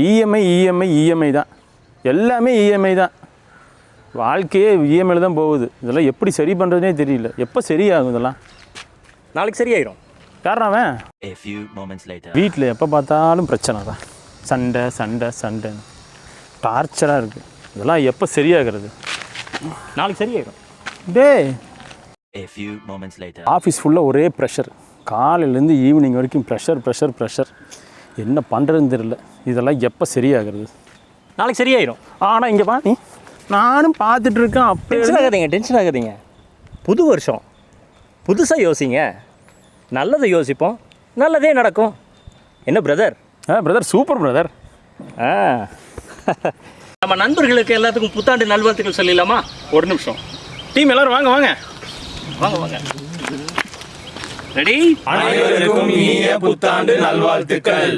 EMI தான், எல்லாமே EMI தான். வாழ்க்கையே இஎம்ஐயில் தான் போகுது. இதெல்லாம் எப்படி சரி பண்ணுறதுனே தெரியல. எப்போ சரியாகும் இதெல்லாம்? நாளைக்கு சரியாயிடும். காரணம் அவன் வீட்டில் எப்போ பார்த்தாலும் பிரச்சனை தான், சண்டை டார்ச்சராக இருக்குது. இதெல்லாம் எப்போ சரியாகிறது? நாளைக்கு சரியாயிடும். ஆஃபீஸ் ஃபுல்லாக ஒரே ப்ரெஷர், காலையிலேருந்து ஈவினிங் வரைக்கும் ப்ரெஷர். என்ன பண்ணுறதுன்னு தெரியல. இதெல்லாம் எப்போ சரியாகிறது? நாளைக்கு சரியாயிடும். ஆனால் இங்கே பா, நானும் பார்த்துட்ருக்கேன். டென்ஷன் ஆகாதீங்க. புது வருஷம், புதுசாக யோசிங்க. நல்லதை யோசிப்போம், நல்லதே நடக்கும். என்ன பிரதர்? Brother super brother. நம்ம நண்பர்களுக்கு எல்லாத்துக்கும் புத்தாண்டு நல்வாழ்த்துக்கள் சொல்லிடலாமா? ஒரு நிமிஷம். டீம் எல்லோரும் வாங்க. ரெடி? அனைவருக்கும் இனிய புத்தாண்டு நல்வாழ்த்துக்கள்.